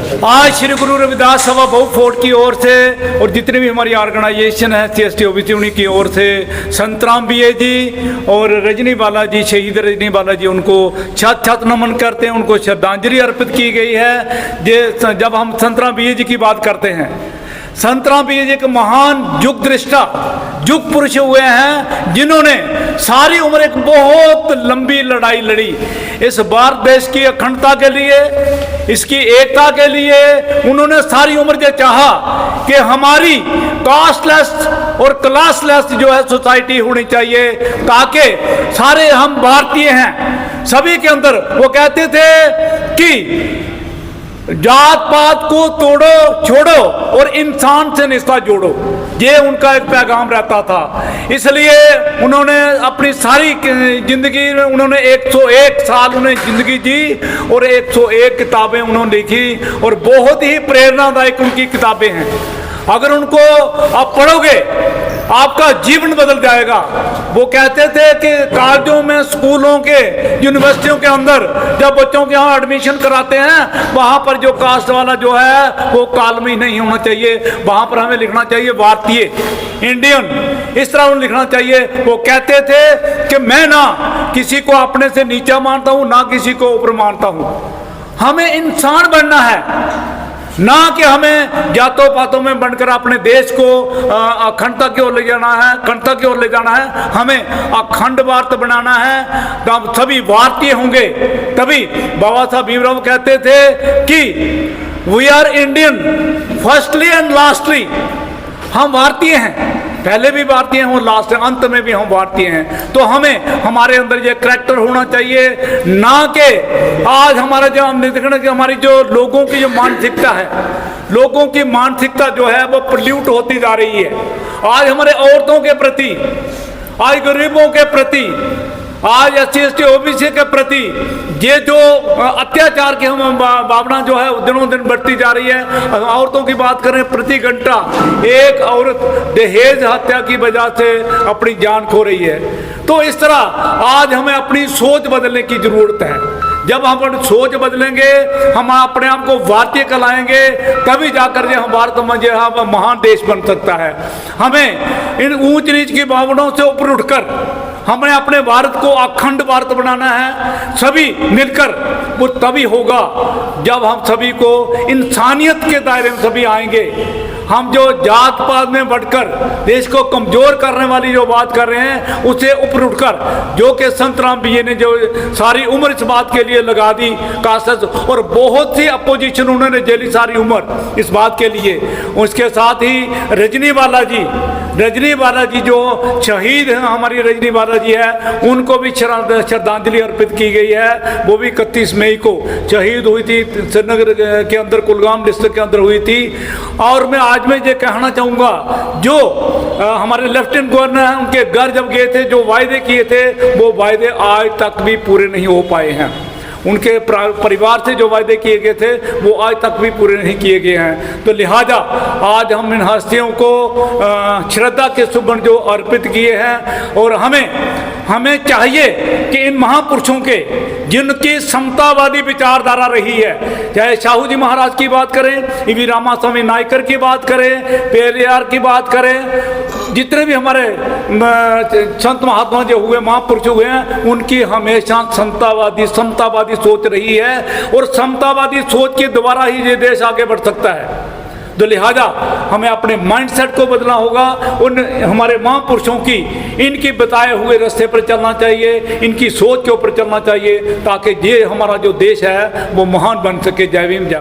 आज श्री गुरु रविदास सभा बहु फोर्ट की ओर से और जितने भी हमारी ऑर्गेनाइजेशन है CST OBC उन्हीं की ओर से संतराम BA जी और रजनी बाला जी, शहीद रजनी बाला जी, उनको छत छत नमन करते हैं, उनको श्रद्धांजलि अर्पित की गई है। जब हम संतराम BA जी की बात करते हैं, संतराम BA जी एक महान युग दृष्टा, युग पुरुष हुए हैं जिन्होंने सारी उम्र एक बहुत लंबी लड़ाई लड़ी इस भारत देश की अखंडता के लिए, इसकी एकता के लिए। उन्होंने सारी उम्र ये चाहा कि हमारी कास्टलेस और क्लासलेस जो है सोसाइटी होनी चाहिए, ताकि सारे हम भारतीय हैं सभी के अंदर। वो कहते थे कि जात पात को तोड़ो छोड़ो और इंसान से रिश्ता जोड़ो, ये उनका एक पैगाम रहता था। इसलिए उन्होंने अपनी सारी जिंदगी में उन्होंने 101 साल उन्हें जिंदगी जी और 101 किताबें उन्होंने लिखी और बहुत ही प्रेरणादायक उनकी किताबें हैं। अगर उनको आप पढ़ोगे आपका जीवन बदल जाएगा। वो कहते थे कि कॉलेजों में, स्कूलों के, यूनिवर्सिटियों के अंदर जब बच्चों के यहाँ एडमिशन कराते हैं, वहाँ पर जो कास्ट वाला जो है वो कॉलम ही नहीं होना चाहिए, वहाँ पर हमें लिखना चाहिए भारतीय, इंडियन, इस तरह उन्हें लिखना चाहिए। वो कहते थे कि मैं ना किसी को अपने से नीचा मानता हूँ, ना किसी को ऊपर मानता हूँ। हमें इंसान बनना है, ना कि हमें जातों पातों में बनकर अपने देश को अखंडता की ओर ले जाना है, अखंडता की ओर ले जाना है। हमें अखंड भारत बनाना है, तब सभी भारतीय होंगे। तभी बाबा साहब भीमराव कहते थे कि we are Indian firstly and lastly, हम भारतीय हैं, पहले भी भारतीय हैं और लास्ट अंत में भी हम भारतीय हैं। तो हमें हमारे अंदर ये करैक्टर होना चाहिए, ना कि आज हमारा जो हम देखना कि हमारी जो लोगों की जो मानसिकता है, लोगों की मानसिकता जो है वो पोल्यूट होती जा रही है। आज हमारे औरतों के प्रति, आज गरीबों के प्रति, आज SC/ST OBC के प्रति ये जो अत्याचार की हम भावना जो है दिनों दिन बढ़ती जा रही है। औरतों की बात करें, प्रति घंटा एक औरत दहेज हत्या की वजह से अपनी जान खो रही है। तो इस तरह आज हमें अपनी सोच बदलने की जरूरत है। जब हम अपनी सोच बदलेंगे, हम अपने आप को भारतीय कहलाएंगे, तभी जाकर हम भारत में महान देश बन सकता है। हमें इन ऊंच नीच की भावनाओं से ऊपर उठकर हमें अपने भारत को अखंड भारत बनाना है, सभी मिलकर। वो तभी होगा जब हम सभी को इंसानियत के दायरे में सभी आएंगे। हम जो जात पात में बढ़कर देश को कमजोर करने वाली जो बात कर रहे हैं, उसे ऊपर उठकर, जो कि संतराम BA ने जो सारी उम्र इस बात के लिए लगा दी, कासस और बहुत सी अपोजिशन उन्होंने झेली सारी उम्र इस बात के लिए। उसके साथ ही रजनी बाला जी जो शहीद हैं, हमारी रजनी बाला जी है, उनको भी श्रद्धांजलि अर्पित की गई है। वो भी 31 मई को शहीद हुई थी, श्रीनगर के अंदर, कुलगाम डिस्ट्रिक्ट के अंदर हुई थी। और मैं आज में ये कहना चाहूँगा, जो हमारे लेफ्टिनेंट गवर्नर हैं, उनके घर जब गए थे, जो वायदे किए थे, वो वायदे आज तक भी पूरे नहीं हो पाए हैं। उनके परिवार से जो वायदे किए गए थे वो आज तक भी पूरे नहीं किए गए हैं। तो लिहाजा आज हम इन हस्तियों को श्रद्धा के सुमन जो अर्पित किए हैं, और हमें चाहिए कि इन महापुरुषों के जिनकी समतावादी विचारधारा रही है, चाहे साहू जी महाराज की बात करें, ईवी रामास्वामी नायकर की बात करें, पेरियार की बात करें, जितने भी हमारे संत महात्मा जो हुए, महापुरुष हुए हैं, उनकी हमेशा समतावादी सोच रही है। और समतावादी सोच के द्वारा ही ये देश आगे बढ़ सकता है। तो लिहाजा हमें अपने माइंडसेट को बदलना होगा, उन हमारे महापुरुषों की, इनकी बताए हुए रास्ते पर चलना चाहिए, इनकी सोच के ऊपर चलना चाहिए, ताकि ये हमारा जो देश है वो महान बन सके। जय भीम, जय।